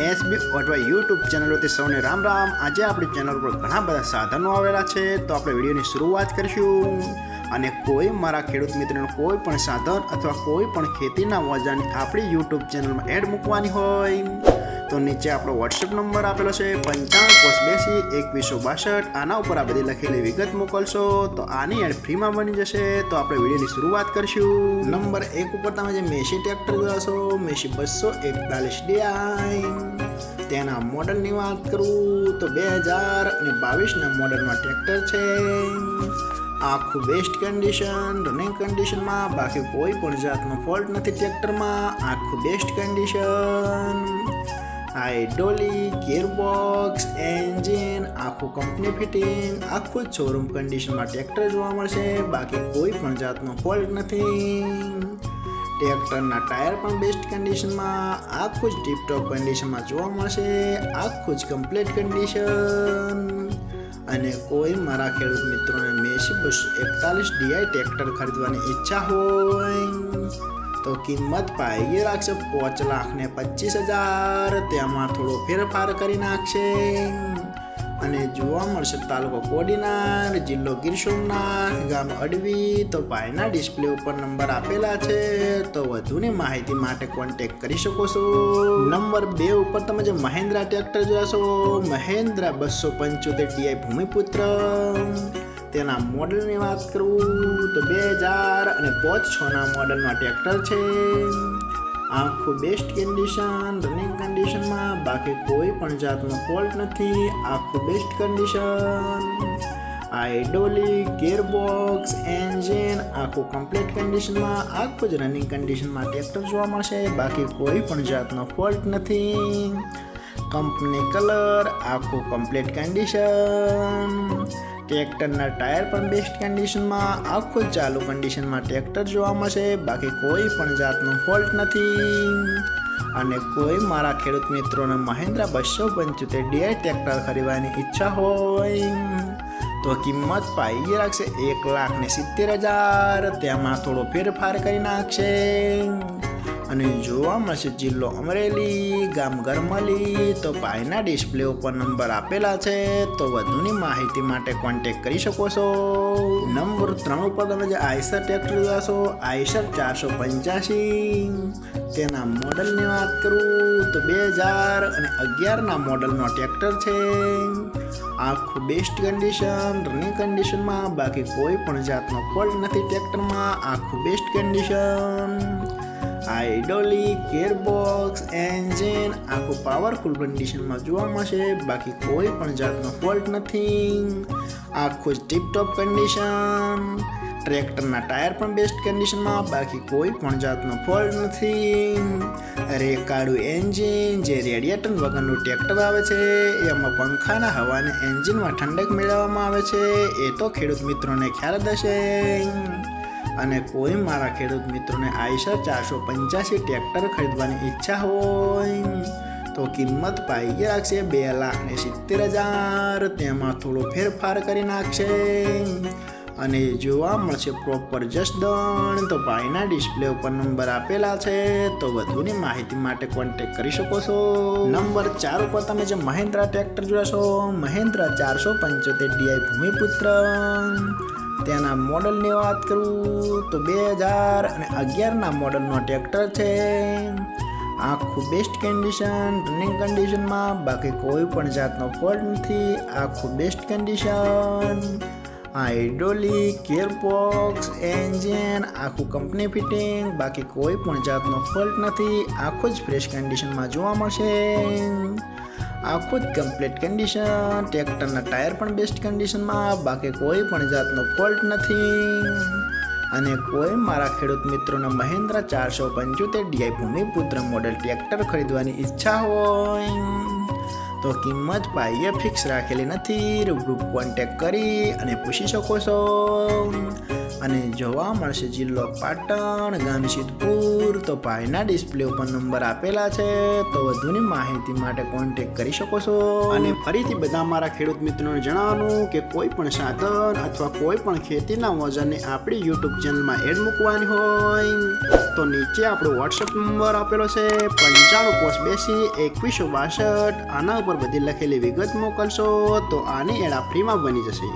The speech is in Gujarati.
એસબી અથવા યુટ્યુબ ચેનલોથી સૌને રામ રામ। આજે આપણી ચેનલ પર ઘણા બધા સાધનો આવેલા છે, તો આપણે વિડીયોની શરૂઆત કરીશું। અને કોઈ મારા ખેડૂત મિત્રોને કોઈ પણ સાધન અથવા કોઈ પણ ખેતીના ઓજારની આપણી યુટ્યુબ ચેનલમાં એડ મૂકવાની હોય તો નીચે આપણો વોટ્સએપ નંબર આપેલો છે 95822162। આના ઉપર આ બધી લખેલી વિગત મોકલશો તો આની એડ ફ્રીમાં બની જશે। તો આપણે વિડીયોની શરૂઆત કરીશું। નંબર 1 ઉપર તમે જે મેસી ટ્રેક્ટર જોશો, મેસી 241 DI, તેના મોડલની વાત કરું તો 2022ના મોડલમાં ટ્રેક્ટર છે। આખું બેસ્ટ કન્ડિશન, રનિંગ કન્ડિશનમાં, બાકી કોઈ પણ જાતનો ફોલ્ટ નથી ટ્રેક્ટરમાં। આખું best condition, hydraulic, gearbox, engine આખું કંપની ફિટિંગ, આખું જ શોરૂમ કન્ડિશનમાં ટ્રેક્ટર જોવા મળશે। બાકી કોઈ પણ જાતનો ફોલ્ટ નથી। ટ્રેક્ટરના ટાયર પણ બેસ્ટ કન્ડિશનમાં, આખું જ ટીપટોપ કન્ડિશનમાં જોવા મળશે। આખું જ કમ્પ્લીટ કન્ડિશન। અને કોઈ મારા ખેડૂત મિત્રોને મેસી 241 DI ટ્રેક્ટર ખરીદવાની ઈચ્છા હોય તો કિંમત પાઈ રાખશે 5,25,000। તેમાં થોડો ફેરફાર કરી નાખશે અને જોવા મળશે તાલુકો કોડીનાર, જિલ્લો ગીર સોમનાથ, ગામ અડવી। તો ભાઈના ડિસ્પ્લે ઉપર નંબર આપેલા છે, તો વધુની માહિતી માટે કોન્ટેક્ટ કરી શકો છો। નંબર 2 ઉપર તમે જે મહેન્દ્રા ટ્રેક્ટર જોશો, મહેન્દ્રા 275 DI ભૂમિપુત્ર, તેના મોડલની વાત કરું તો 2005-6ના મોડલમાં ટ્રેક્ટર છે। આખું બેસ્ટ કન્ડિશન, રનિંગ કન્ડિશનમાં, બાકી કોઈ પણ જાતનો ફોલ્ટ નથી। આખું best condition, hydraulic, gearbox, engine આખું કમ્પ્લીટ કન્ડિશનમાં, આખું જ રનિંગ કન્ડિશનમાં ટ્રેક્ટર જોવા મળશે। બાકી કોઈ પણ જાતનો ફોલ્ટ નથી। કંપની કલર, આખું કમ્પ્લીટ કન્ડિશન। ટ્રેક્ટરના ટાયર પણ બેસ્ટ કન્ડિશનમાં, આખું ચાલુ કન્ડિશનમાં ટ્રેક્ટર જોવા મળશે। બાકી કોઈ પણ જાતનો ફોલ્ટ નથી। અને કોઈ મારા ખેડૂત મિત્રોને મહેન્દ્રા 275 DI ટ્રેક્ટર ખરીદવાની ઈચ્છા હોય તો કિંમત પાઈ રાખશે 1,70,000। તેમાં થોડો ફેરફાર કરી નાખશે અને જોવા મળશે જિલ્લો અમરેલી, ગામ ગરમલી। તો ભાઈના ડિસ્પ્લે ઉપર નંબર આપેલા છે, તો વધુની માહિતી માટે કોન્ટેક્ટ કરી શકો છો। નંબર 3 ઉપર તમે જે આઈશર ટ્રેક્ટર જોશો, આઈશર 485, તેના મોડલની વાત કરું તો 2011ના મોડલનો ટ્રેક્ટર છે। આખું બેસ્ટ કન્ડિશન, રનિંગ કન્ડિશનમાં, બાકી કોઈ પણ જાતનો ફોલ્ટ નથી ટ્રેક્ટરમાં। આખું best condition, hydraulic, gearbox, engine આખું પાવરફુલ કન્ડિશનમાં જોવા મળશે। બાકી કોઈ પણ જાતનો ફોલ્ટ નથી। આખું જ ટીપટોપ કન્ડિશન। ટ્રેક્ટરના ટાયર પણ બેસ્ટ કન્ડિશનમાં, બાકી કોઈ પણ જાતનો ફોલ્ટ નથી। રેકાળું એન્જિન, જે રેડિએટર વગરનું ટ્રેક્ટર આવે છે, એમાં પંખાના હવાને એન્જિનમાં ઠંડક મેળવવામાં આવે છે, એ તો ખેડૂત મિત્રોને ખ્યાલ જ હશે। અને કોઈ મારા ખેડૂત મિત્રોને આઈશર 485 ટ્રેક્ટર ખરીદવાની ઈચ્છા હોય તો કિંમત પાઈ રાખશે 2,70,000। તેમાં થોડો ફેરફાર કરી નાખશે અને જોવા મળશે પ્રોપર જસદણ। તો ભાઈના ડિસ્પ્લે ઉપર નંબર આપેલા છે, તો વધુની માહિતી માટે કોન્ટેક્ટ કરી શકો છો। નંબર 4 ઉપર તમે જે મહેન્દ્રા ટ્રેક્ટર જોશો, મહેન્દ્રા 475 DI ભૂમિપુત્ર, તેના મોડલની વાત કરું તો 2011ના મોડલનો ટ્રેક્ટર છે। આખું બેસ્ટ કન્ડિશન, રનિંગ કન્ડિશનમાં, બાકી કોઈ પણ જાતનો ફોલ્ટ નથી। આખું best condition, hydraulic, gearbox, engine આખું કંપની ફિટિંગ, બાકી કોઈ પણ જાતનો ફોલ્ટ નથી। આખું જ ફ્રેશ કન્ડિશનમાં જોવા મળશે। આખું જ કમ્પ્લીટ કન્ડિશન। ટ્રેક્ટરના ટાયર પણ બેસ્ટ કન્ડિશનમાં, બાકી કોઈ પણ જાતનો ફોલ્ટ નથી। અને કોઈ મારા ખેડૂત મિત્રોને Mahindra 475 DI Bhoomiputra model tractor ખરીદવાની ઈચ્છા હોય તો કિંમત પાઈએ ફિક્સ રાખેલી નથી। રૂબરૂ કોન્ટેક્ટ કરી અને પૂછી શકો છો। અને જોવા મળશે જિલ્લો પાટણ, ગામ સિદ્ધપુર. તો ભાઈના ડિસ્પ્લે ઉપર નંબર આપેલા છે, તો વધુની માહિતી માટે કોન્ટેક્ટ કરી શકો છો. અને ફરીથી બધા મારા ખેડૂત મિત્રોને જણાવવાનું કે કોઈ પણ સાધન અથવા કોઈ પણ ખેતીના ઓજારને આપણી યુટ્યુબ ચેનલમાં એડ મૂકવાની હોય તો નીચે આપણો વોટ્સઅપ નંબર આપેલો છે 9582 2162. આના ઉપર બધી લખેલી વિગત મોકલશો તો આની એડ ફ્રીમાં બની જશે.